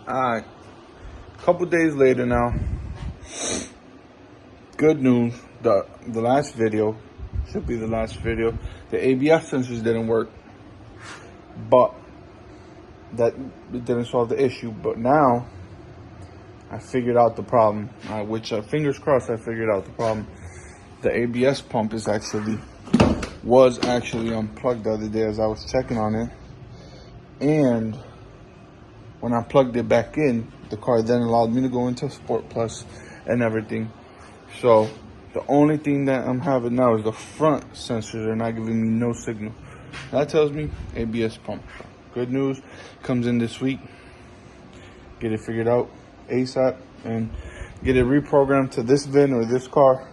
Alright, couple days later now. Good news, the last video, should be the last video, the ABS sensors didn't work, but that didn't solve the issue. But now, I figured out the problem, fingers crossed I figured out the problem. The ABS pump was actually unplugged the other day as I was checking on it. And when I plugged it back in, the car then allowed me to go into Sport Plus and everything. So the only thing that I'm having now is the front sensors are not giving me no signal. That tells me ABS pump. Good news, comes in this week. Get it figured out ASAP and get it reprogrammed to this VIN or this car.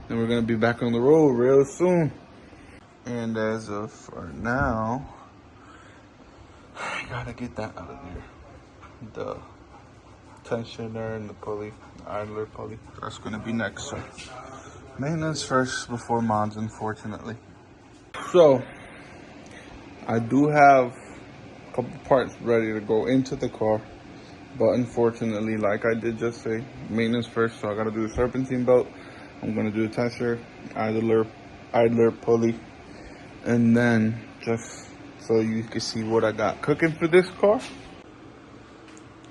Then we're gonna be back on the road real soon. And as of for now, I gotta get that out of there. The tensioner and the pulley, the idler pulley. That's gonna be next. So maintenance first before mods, unfortunately. So I do have a couple parts ready to go into the car, but unfortunately, like I did just say, maintenance first. So I gotta do the serpentine belt. I'm gonna do the tensioner, idler pulley, and then just so you can see what I got cooking for this car.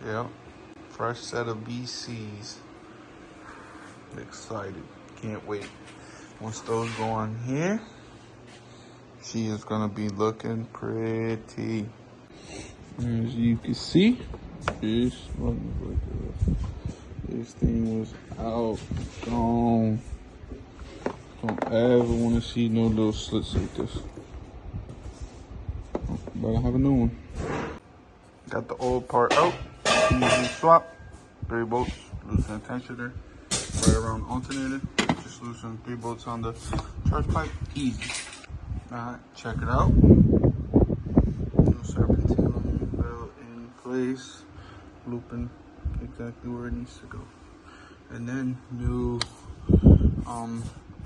Yeah, fresh set of BCs. Excited, can't wait. Once those go on here, she is gonna be looking pretty. As you can see, this thing was out, gone. Don't ever want to see no little slits like this. But I have a new one. Got the old part out. Easy swap. 3 bolts. Loosen the tensioner. Right around alternator. Just loosen 3 bolts on the charge pipe. Easy. Alright, check it out. New serpentine belt in place. Looping exactly where it needs to go. And then new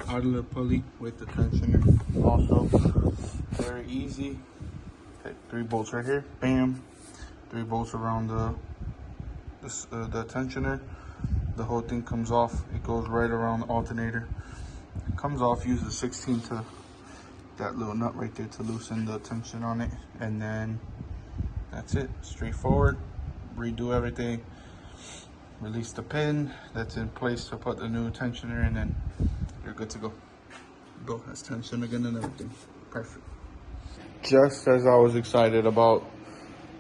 idler pulley with the tensioner. Also very easy. Okay, 3 bolts right here. Bam. 3 bolts around the tensioner. The whole thing comes off. It goes right around the alternator. It comes off. Use the 16 to that little nut right there to loosen the tension on it, and then that's it. Straightforward. Redo everything. Release the pin that's in place to put the new tensioner in, and you're good to go. Boat has tension again and everything. Perfect. Just as I was excited about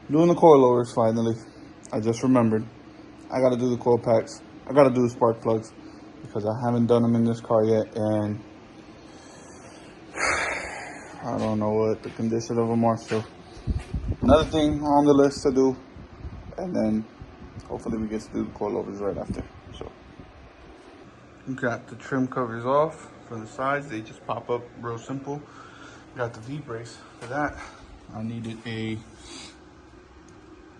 doing the coilovers finally, I just remembered I gotta do the coil packs. I gotta do the spark plugs because I haven't done them in this car yet, and I don't know what the condition of them are. So another thing on the list to do, and then hopefully we get to do the coilovers right after. So got the trim covers off from the sides. They just pop up real simple. Got the V-brace for that. I needed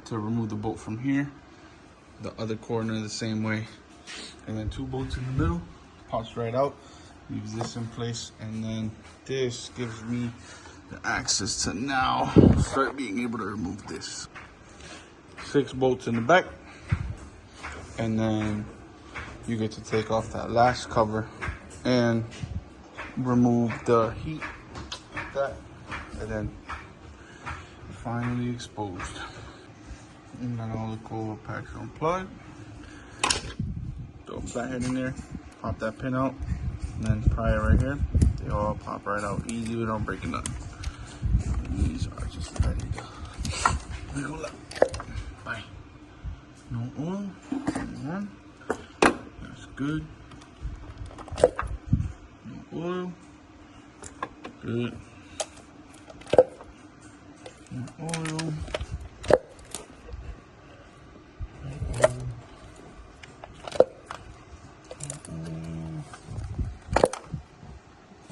to remove the bolt from here, the other corner the same way, and then 2 bolts in the middle. Pops right out. Leaves this in place, and then this gives me the access to now start being able to remove this. 6 bolts in the back, and then you get to take off that last cover and remove the heat like that, and then finally exposed. And then all the coil packs unplugged. Throw a flathead in there, pop that pin out, and then pry it right here. They all pop right out easy without breaking nothing. These are just ready to wiggle up. Bye. No oil. That's good. No oil. Good. No oil.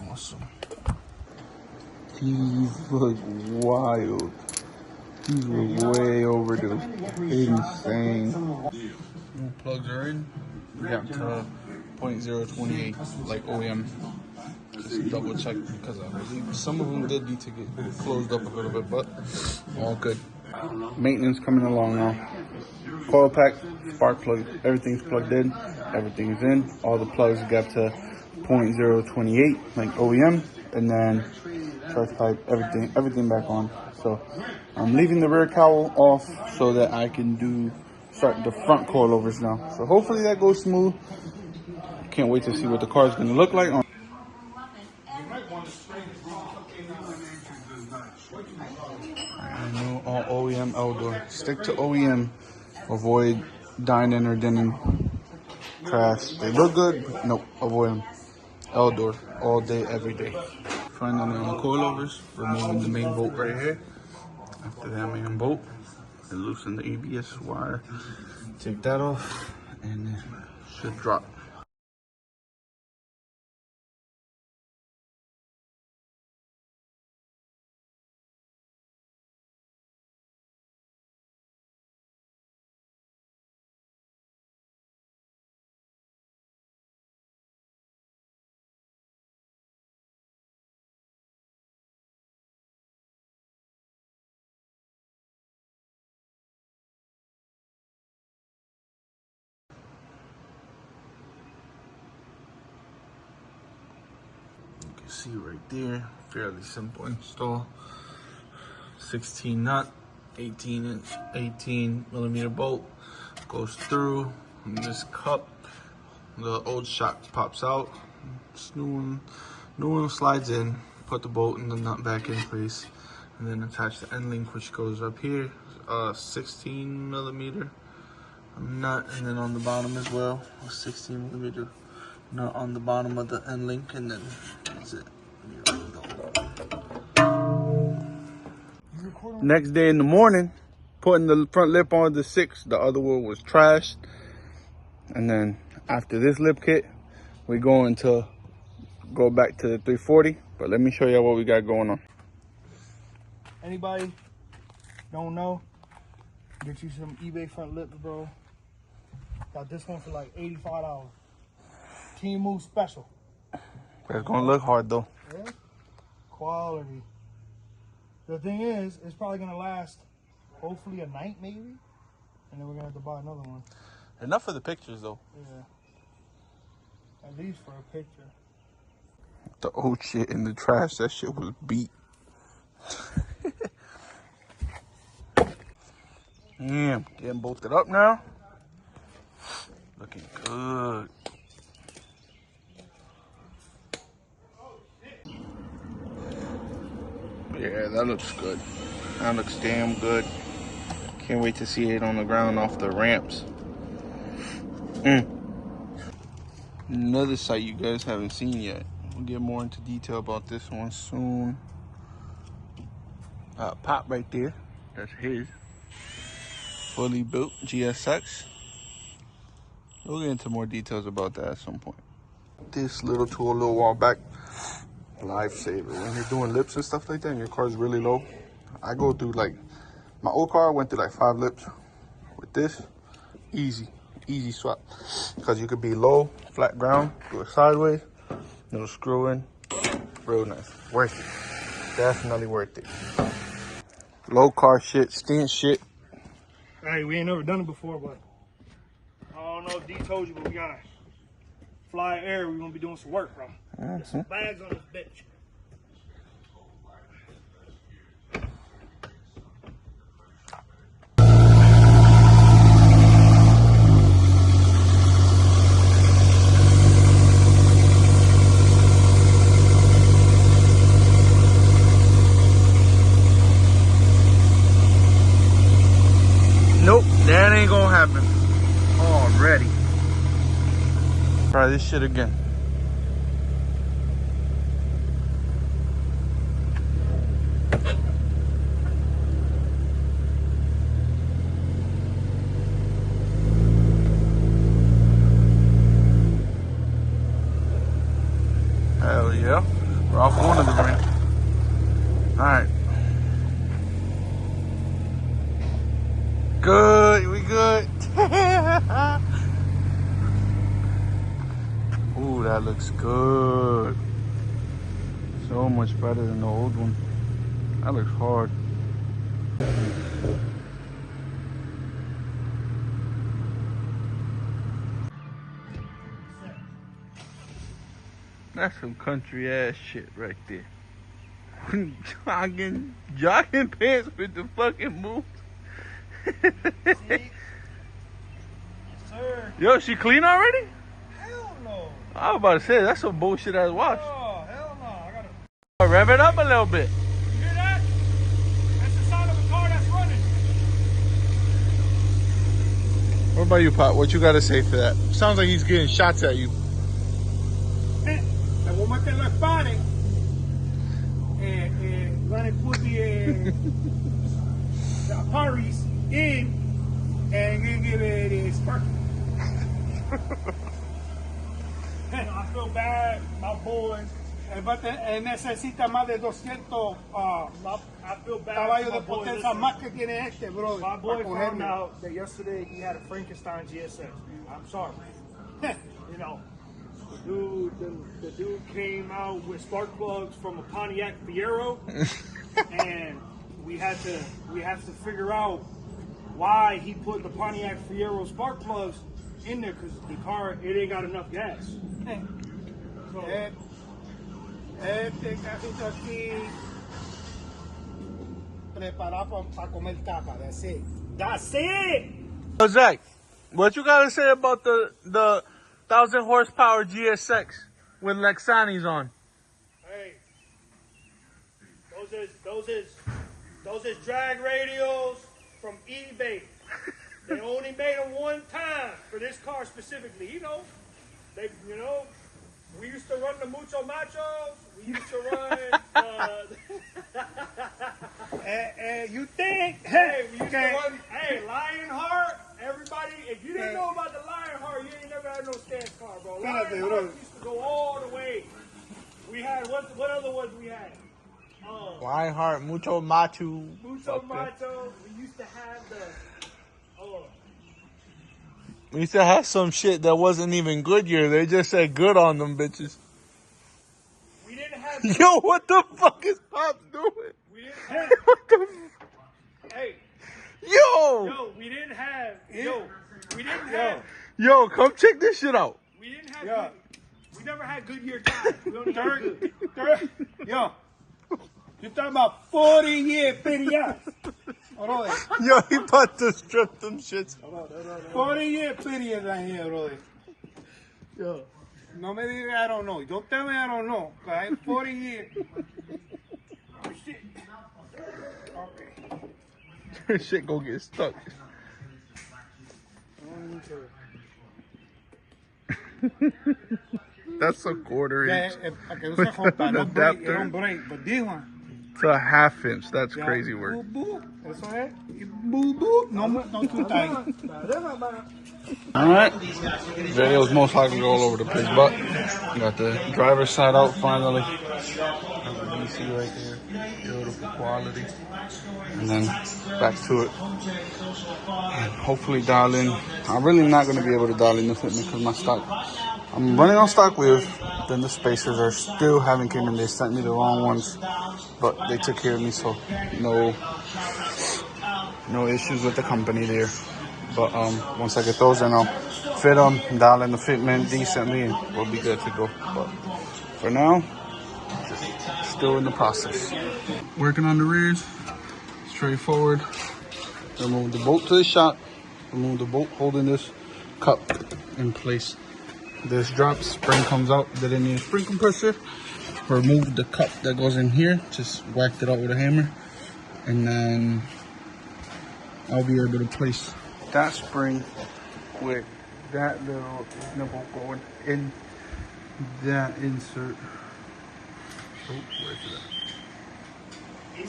Awesome. These look wild. These were way overdue. Insane. Plugs are in. We got to 0.028 like OEM. Just double check because I believe some of them did need to get closed up a little bit, but all good. Maintenance coming along now. coil pack, spark plug, everything's plugged in, everything's in. All the plugs got to 0.028 like OEM, and then charge pipe, everything back on. So I'm leaving the rear cowl off so that I can start the front coilovers now. So hopefully that goes smooth. Can't wait to see what the car is going to look like. I know all OEM L-door. Stick to OEM. Avoid dine-in or den-in crash. They look good, but nope, avoid them. L-door, all day, every day. Finally on the coilovers, removing the main bolt right here. After that main bolt, I loosen the ABS wire. Take that off, and it should drop. You can see right there, fairly simple install. 16 nut, 18 millimeter bolt goes through this cup. The old shock pops out. This new one slides in. Put the bolt and the nut back in place, and then attach the end link, which goes up here. 16 millimeter nut, and then on the bottom as well, a 16 millimeter nut on the bottom of the end link, and then that's it. Next day in the morning, putting the front lip on the 6, the other one was trashed. And then after this lip kit, we're going to go back to the 340. But let me show you what we got going on. Anybody don't know, get you some eBay front lips, bro. Got this one for like $85. Team Move special. It's gonna look hard though. Yeah. Quality. The thing is, it's probably gonna last hopefully a night maybe, and then we're gonna have to buy another one. Enough for the pictures though. Yeah. At least for a picture. The old shit in the trash, that shit was beat. Damn, getting bolted up now. Looking good. Yeah, that looks good. That looks damn good. Can't wait to see it on the ground off the ramps. Another site you guys haven't seen yet. We'll get more into detail about this one soon. Pop right there. That's his. Fully built GSX. We'll get into more details about that at some point. This little tool a little while back. Lifesaver. When you're doing lips and stuff like that and your car's really low. I go through like, my old car went through like 5 lips. With this, easy swap. Because you could be low, flat ground, do it sideways, little screw in. Real nice. Worth it. Definitely worth it. Low car shit, stint shit. Hey, we ain't never done it before, but I don't know if D told you, but we gotta fly air. We're gonna be doing some work, bro. Get some bags on this bitch. Nope, that ain't gonna happen. Already. Try this shit again. Hell yeah. We're off one of the ramp. Alright. Good, we good. Ooh, that looks good. So much better than the old one. That looks hard. That's some country ass shit right there. jogging pants with the fucking moves. See? Sir. Yo, she clean already? Hell no. I was about to say, that's some bullshit ass wash. Oh, hell no. I gotta... Rev it up a little bit. You hear that? That's the sound of a car that's running. What about you, Pop? What you got to say for that? Sounds like he's getting shots at you. La voy a meter los panes. Gonna put the Paris in and then give it a spark. I feel bad, my boys. Necesita más de 200 I feel bad caballos for my de boy. potencia Listen, más que tiene este, bro. my boy para found cogerme. out that yesterday he had a Frankenstein GSX. I'm sorry. You know, the dude came out with spark plugs from a Pontiac Fiero, and we had to figure out why he put the Pontiac Fiero spark plugs in there, because the car, it ain't got enough gas. So, Este casito aquí preparado para comer tapa. That's it. that's it. Zach, what you got to say about the 1,000 horsepower GSX with Lexani's on? Hey, those is drag radios from eBay. They only made them one time for this car specifically. We used to run the Mucho Machos. We used to run. You think? Hey, we used to run. Hey, Lionheart. Everybody, if you didn't know about the Lionheart, you ain't never had no stance car, bro. Espérate, bro. Lionheart used to go all the way. We had what other ones we had? Lionheart, Mucho Machu. Mucho Macho. We used to have the. We used to have some shit that wasn't even Goodyear. They just said good on them bitches. We didn't have. Yo, what the fuck is Pop doing? We didn't have. What the Hey, Yo! we didn't have. We didn't have. Yo, come check this shit out. We didn't have. Yeah. We never had Goodyear tires. We only had good. Yo, you talking about 40 years PDS. Brother. Yo, he about to strip them shits. 40 years PDS right here, brother. Yo. No me digas I don't know. Don't tell me I don't know. Cause I 40 years. Oh, shit. Okay. Shit go get stuck. That's a quarter inch. Para que usa junta, no break, Adapter. don't break. But this one. It's a half inch. That's crazy work. Boop, boop. Eso es. Boop, boop. No too tight. Alright. Video's most likely all over the place, but got the driver's side out finally. You see right there. Beautiful quality. And then back to it. And hopefully dial in. I'm really not going to be able to dial in the fitment because my stock. I'm running on stock wheels. Then the spacers are still haven't came in. They sent me the wrong ones, but they took care of me, so no issues with the company there. But once I get those, then I'll fit them, dial in the fitment decently, and we'll be good to go. But for now, just still in the process. Working on the rears, straightforward. Remove the bolt to the shot. Remove the bolt holding this cup in place. This drops, spring comes out. Didn't need a spring compressor. Remove the cup that goes in here. Just whacked it out with a hammer, and then I'll be able to place that spring with that little nipple going in that insert. Oh, where's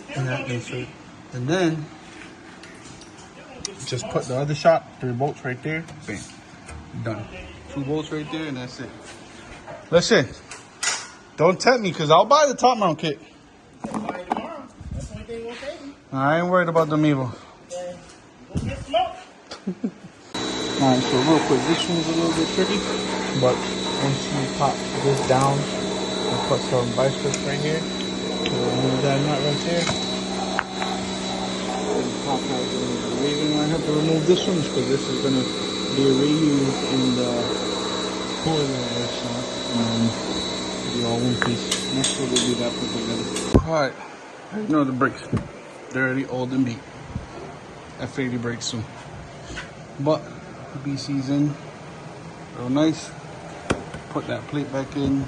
that? In that insert. And then just put the other shot, 3 bolts right there. Bam. Done. 2 bolts right there, and that's it. Listen, don't tempt me, because I'll buy the top mount kit. I ain't worried about them evil. Alright, so real quick, this one's a little bit tricky, but once you pop this down and put some vice grips right here, so remove that nut right there, and pop out the reason I have to remove this one is because this is going to be reused in the coilovers, and be all one piece. Not sure they'll be that put together. Alright, you know the brakes. They're already old and beat. F80 brakes soon. But BC's in. Real nice. Put that plate back in.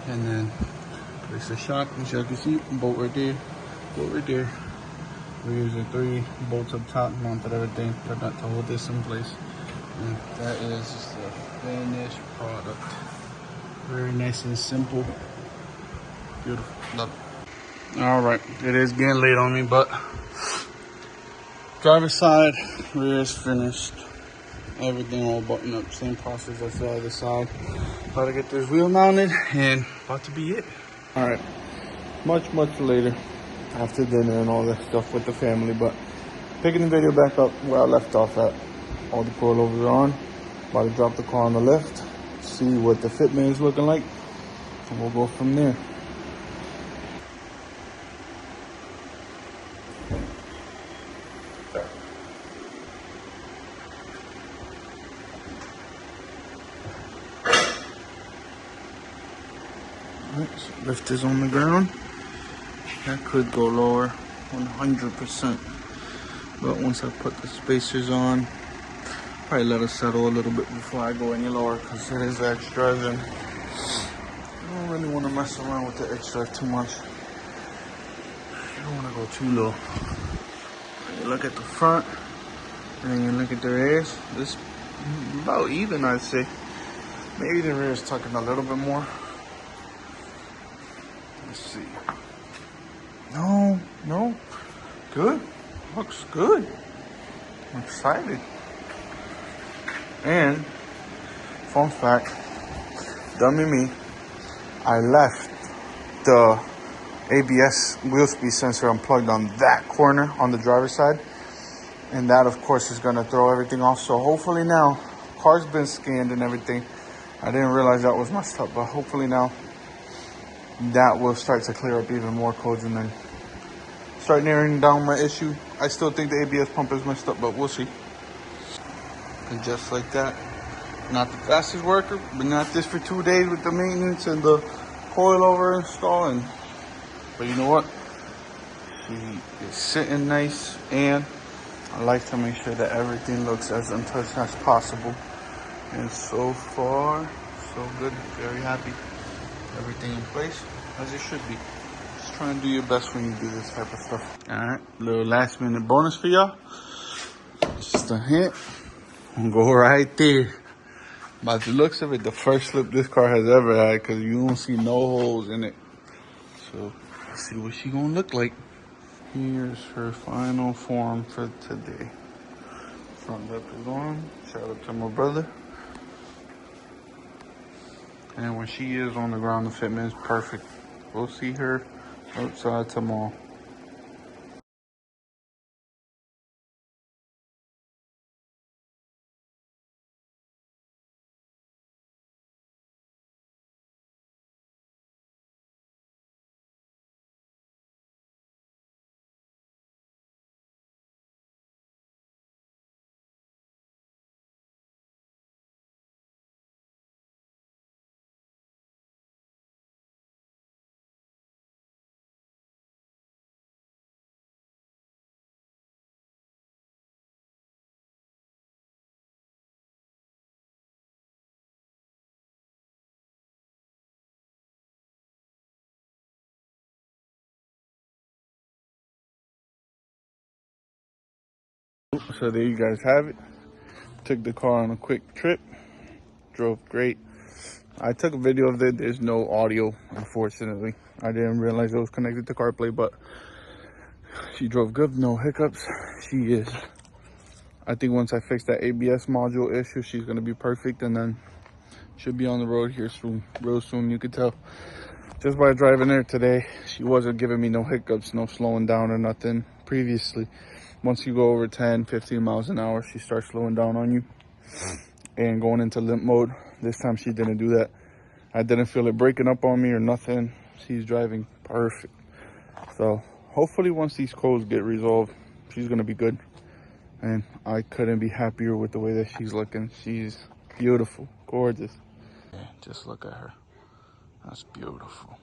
And then place the shock. As you can see, bolt right there. Bolt right there. We're using 3 bolts up top, mounted everything, but not to hold this in place. And that is just the finished product. Very nice and simple. Beautiful. Love it. Alright, it is getting late on me, but driver's side, rear is finished. Everything all buttoned up. Same process as the other side. About to get this wheel mounted and about to be it. Alright, much later. After dinner and all that stuff with the family, but picking the video back up where I left off at. All the coilovers are on. About to drop the car on the lift, see what the fitment is looking like, and we'll go from there. Alright, so lift is on the ground. That could go lower 100%, but once I put the spacers on, probably let it settle a little bit before I go any lower, because it is extra and I don't really want to mess around with the extra too much. You don't want to go too low. You look at the front and then you look at the rears. It's about even, I'd say. Maybe the rear is tucking a little bit more. Let's see. No, good. Looks good. I'm excited. And fun fact, dummy me, I left the ABS wheel speed sensor unplugged on that corner on the driver's side, and that of course is gonna throw everything off. So hopefully now, car's been scanned and everything. I didn't realize that was messed up, but hopefully now that will start to clear up even more codes and then start narrowing down my issue. I still think the ABS pump is messed up, but we'll see. And just like that, not the fastest worker, but not this for 2 days with the maintenance and the coilover installing. But you know what? She is sitting nice, and I like to make sure that everything looks as untouched as possible. And so far, so good. Very happy. Everything in place as it should be. Just try and do your best when you do this type of stuff. Alright, little last minute bonus for y'all. Just a hint. I'm gonna go right there. By the looks of it, the first slip this car has ever had, because you don't see no holes in it. So let's see what she gonna look like. Here's her final form for today. Front lip is on. Shout out to my brother. And when she is on the ground, the fitment is perfect. We'll see her outside tomorrow. So there you guys have it. Took the car on a quick trip. Drove great. I took a video of it. There's no audio, unfortunately. I didn't realize it was connected to CarPlay, but she drove good, no hiccups. She is. I think once I fix that ABS module issue, she's gonna be perfect, and then should be on the road here soon, real soon. You could tell just by driving her today, she wasn't giving me no hiccups, no slowing down or nothing previously. Once you go over 10, 15 miles an hour, she starts slowing down on you and going into limp mode. This time she didn't do that. I didn't feel it breaking up on me or nothing. She's driving perfect. So hopefully once these codes get resolved, she's gonna be good. And I couldn't be happier with the way that she's looking. She's beautiful, gorgeous. Just look at her. That's beautiful.